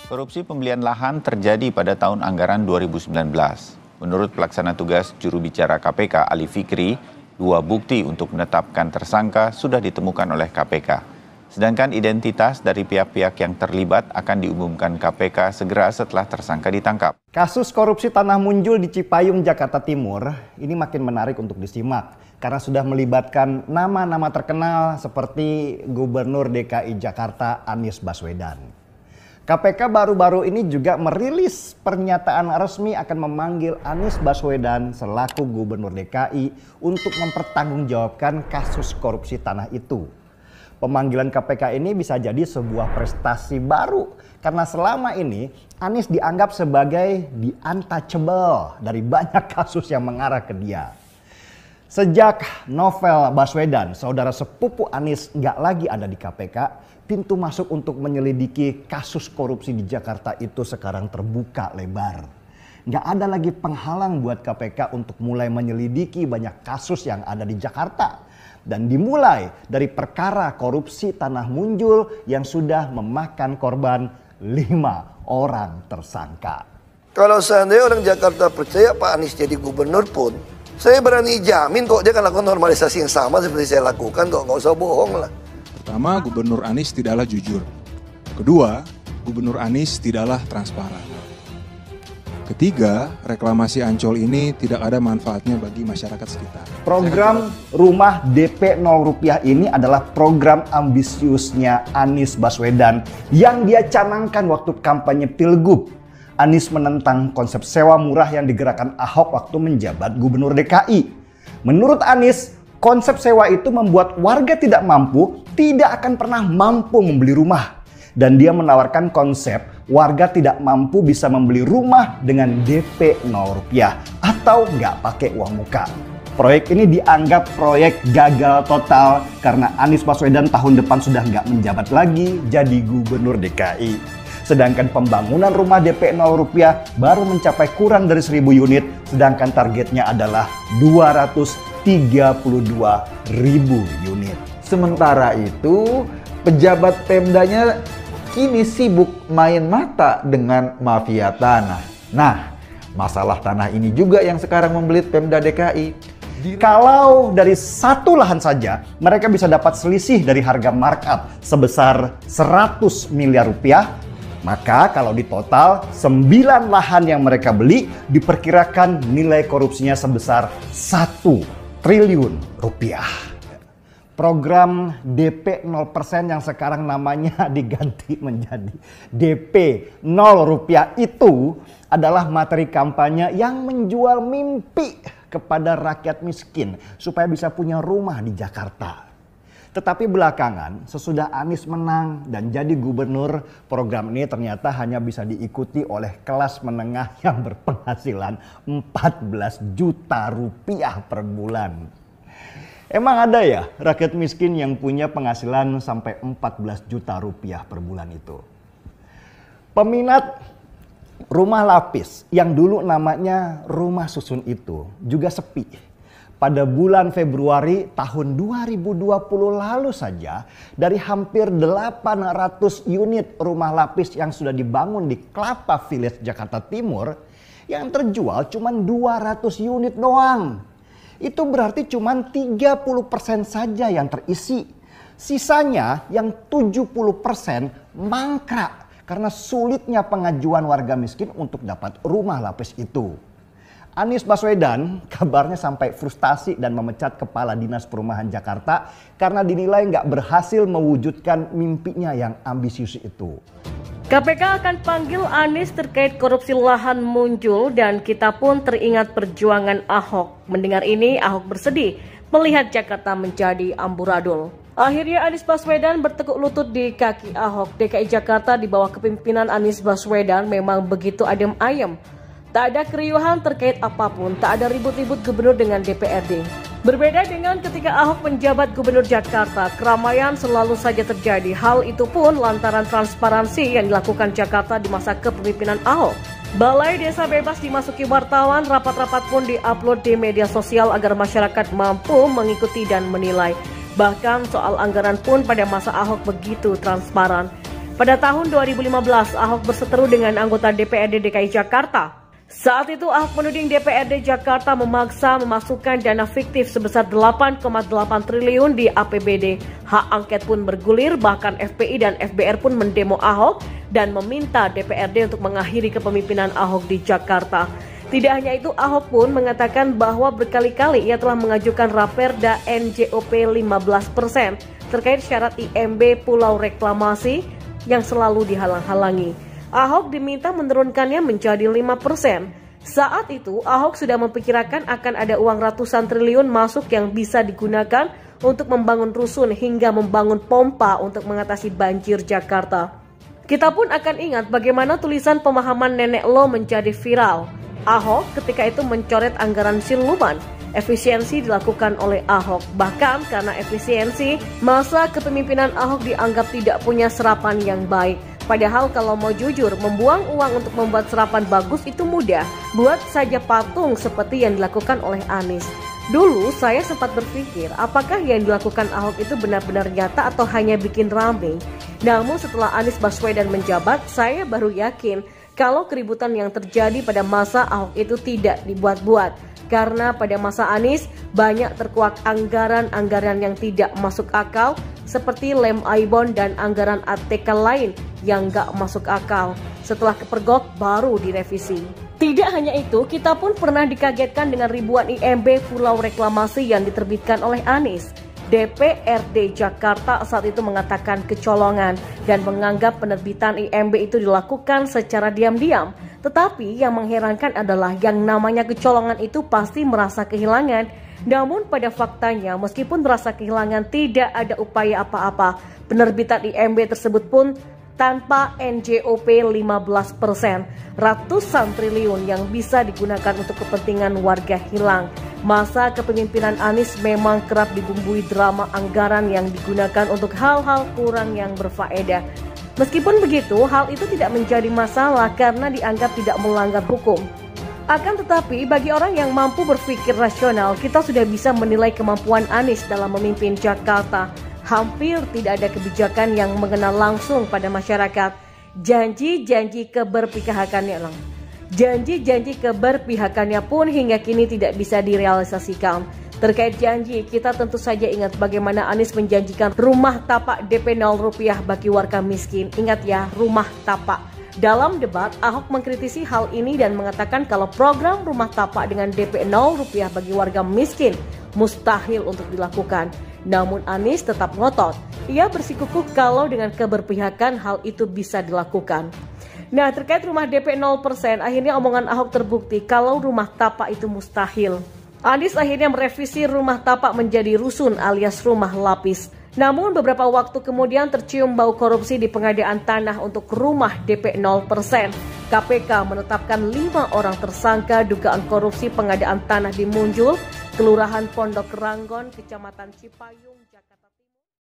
Korupsi pembelian lahan terjadi pada tahun anggaran 2019. Menurut pelaksana tugas juru bicara KPK Ali Fikri, 2 bukti untuk menetapkan tersangka sudah ditemukan oleh KPK. Sedangkan identitas dari pihak-pihak yang terlibat akan diumumkan KPK segera setelah tersangka ditangkap. Kasus korupsi tanah Munjul di Cipayung, Jakarta Timur ini makin menarik untuk disimak karena sudah melibatkan nama-nama terkenal seperti Gubernur DKI Jakarta Anies Baswedan. KPK baru-baru ini juga merilis pernyataan resmi akan memanggil Anies Baswedan selaku Gubernur DKI untuk mempertanggungjawabkan kasus korupsi tanah itu. Pemanggilan KPK ini bisa jadi sebuah prestasi baru karena selama ini Anies dianggap sebagai the untouchable dari banyak kasus yang mengarah ke dia. Sejak Novel Baswedan, saudara sepupu Anies, nggak lagi ada di KPK, pintu masuk untuk menyelidiki kasus korupsi di Jakarta itu sekarang terbuka lebar. Nggak ada lagi penghalang buat KPK untuk mulai menyelidiki banyak kasus yang ada di Jakarta. Dan dimulai dari perkara korupsi tanah Munjul yang sudah memakan korban 5 orang tersangka. Kalau seandainya orang Jakarta percaya Pak Anies jadi gubernur pun, saya berani jamin kok dia akan lakukan normalisasi yang sama seperti saya lakukan kok, nggak usah bohong lah. Pertama, Gubernur Anies tidaklah jujur. Kedua, Gubernur Anies tidaklah transparan. Ketiga, reklamasi Ancol ini tidak ada manfaatnya bagi masyarakat sekitar. Program Rumah DP 0 Rupiah ini adalah program ambisiusnya Anies Baswedan yang dia canangkan waktu kampanye Pilgub. Anies menentang konsep sewa murah yang digerakkan Ahok waktu menjabat Gubernur DKI. Menurut Anies, konsep sewa itu membuat warga tidak mampu, tidak akan pernah mampu membeli rumah. Dan dia menawarkan konsep warga tidak mampu bisa membeli rumah dengan DP 0 rupiah atau nggak pakai uang muka. Proyek ini dianggap proyek gagal total karena Anies Baswedan tahun depan sudah nggak menjabat lagi jadi Gubernur DKI. Sedangkan pembangunan rumah DP 0 rupiah baru mencapai kurang dari 1.000 unit, sedangkan targetnya adalah 232.000 unit. Sementara itu, pejabat Pemdanya kini sibuk main mata dengan mafia tanah. Nah, masalah tanah ini juga yang sekarang membelit Pemda DKI. Kalau dari satu lahan saja, mereka bisa dapat selisih dari harga markup sebesar 100 miliar rupiah. Maka kalau di total 9 lahan yang mereka beli diperkirakan nilai korupsinya sebesar 1 triliun rupiah. Program DP 0% yang sekarang namanya diganti menjadi DP 0 rupiah itu adalah materi kampanye yang menjual mimpi kepada rakyat miskin supaya bisa punya rumah di Jakarta. Tetapi belakangan sesudah Anies menang dan jadi gubernur, program ini ternyata hanya bisa diikuti oleh kelas menengah yang berpenghasilan 14 juta rupiah per bulan. Emang ada ya rakyat miskin yang punya penghasilan sampai 14 juta rupiah per bulan itu? Peminat rumah lapis yang dulu namanya rumah susun itu juga sepi. Pada bulan Februari tahun 2020 lalu saja, dari hampir 800 unit rumah lapis yang sudah dibangun di Kelapa Village, Jakarta Timur, yang terjual cuma 200 unit doang. Itu berarti cuma 30% saja yang terisi. Sisanya yang 70% mangkrak karena sulitnya pengajuan warga miskin untuk dapat rumah lapis itu. Anies Baswedan kabarnya sampai frustasi dan memecat Kepala Dinas Perumahan Jakarta karena dinilai nggak berhasil mewujudkan mimpinya yang ambisius itu. KPK akan panggil Anies terkait korupsi lahan Munjul dan kita pun teringat perjuangan Ahok. Mendengar ini, Ahok bersedih melihat Jakarta menjadi amburadul. Akhirnya Anies Baswedan bertekuk lutut di kaki Ahok. DKI Jakarta di bawah kepemimpinan Anies Baswedan memang begitu adem ayem. Tak ada keriuhan terkait apapun, tak ada ribut-ribut gubernur dengan DPRD. Berbeda dengan ketika Ahok menjabat Gubernur Jakarta, keramaian selalu saja terjadi. Hal itu pun lantaran transparansi yang dilakukan Jakarta di masa kepemimpinan Ahok. Balai Desa bebas dimasuki wartawan, rapat-rapat pun diupload di media sosial agar masyarakat mampu mengikuti dan menilai. Bahkan soal anggaran pun pada masa Ahok begitu transparan. Pada tahun 2015, Ahok berseteru dengan anggota DPRD DKI Jakarta. Saat itu Ahok menuding DPRD Jakarta memaksa memasukkan dana fiktif sebesar 8,8 triliun di APBD. Hak angket pun bergulir, bahkan FPI dan FBR pun mendemo Ahok dan meminta DPRD untuk mengakhiri kepemimpinan Ahok di Jakarta. Tidak hanya itu, Ahok pun mengatakan bahwa berkali-kali ia telah mengajukan Raperda NJOP 15% terkait syarat IMB Pulau Reklamasi yang selalu dihalang-halangi. Ahok diminta menurunkannya menjadi 5%. Saat itu, Ahok sudah memperkirakan akan ada uang ratusan triliun masuk yang bisa digunakan untuk membangun rusun hingga membangun pompa untuk mengatasi banjir Jakarta. Kita pun akan ingat bagaimana tulisan pemahaman Nenek Lo menjadi viral. Ahok ketika itu mencoret anggaran siluman. Efisiensi dilakukan oleh Ahok. Bahkan karena efisiensi, masa kepemimpinan Ahok dianggap tidak punya serapan yang baik. Padahal kalau mau jujur, membuang uang untuk membuat serapan bagus itu mudah. Buat saja patung seperti yang dilakukan oleh Anies. Dulu saya sempat berpikir apakah yang dilakukan Ahok itu benar-benar nyata atau hanya bikin rame. Namun setelah Anies Baswedan menjabat, saya baru yakin kalau keributan yang terjadi pada masa Ahok itu tidak dibuat-buat. Karena pada masa Anies banyak terkuak anggaran-anggaran yang tidak masuk akal seperti lem Aibon dan anggaran ATK lain yang gak masuk akal. Setelah kepergok baru direvisi. Tidak hanya itu, kita pun pernah dikagetkan dengan ribuan IMB Pulau Reklamasi yang diterbitkan oleh Anies. DPRD Jakarta saat itu mengatakan kecolongan dan menganggap penerbitan IMB itu dilakukan secara diam-diam. Tetapi yang mengherankan adalah yang namanya kecolongan itu pasti merasa kehilangan. Namun pada faktanya meskipun merasa kehilangan tidak ada upaya apa-apa. Penerbitan IMB tersebut pun tanpa NJOP 15%. Ratusan triliun yang bisa digunakan untuk kepentingan warga hilang. Masa kepemimpinan Anies memang kerap dibumbui drama anggaran yang digunakan untuk hal-hal kurang yang berfaedah. Meskipun begitu, hal itu tidak menjadi masalah karena dianggap tidak melanggar hukum. Akan tetapi, bagi orang yang mampu berpikir rasional, kita sudah bisa menilai kemampuan Anies dalam memimpin Jakarta. Hampir tidak ada kebijakan yang mengena langsung pada masyarakat. Janji-janji keberpihakannya pun hingga kini tidak bisa direalisasikan. Terkait janji, kita tentu saja ingat bagaimana Anies menjanjikan rumah tapak DP 0 rupiah bagi warga miskin. Ingat ya, rumah tapak. Dalam debat, Ahok mengkritisi hal ini dan mengatakan kalau program rumah tapak dengan DP 0 rupiah bagi warga miskin mustahil untuk dilakukan. Namun Anies tetap ngotot. Ia bersikukuh kalau dengan keberpihakan hal itu bisa dilakukan. Nah, terkait rumah DP 0%, akhirnya omongan Ahok terbukti kalau rumah tapak itu mustahil. Anies akhirnya merevisi rumah tapak menjadi rusun alias rumah lapis. Namun beberapa waktu kemudian tercium bau korupsi di pengadaan tanah untuk rumah DP 0%. KPK menetapkan 5 orang tersangka dugaan korupsi pengadaan tanah di Munjul, Kelurahan Pondok Ranggon, Kecamatan Cipayung.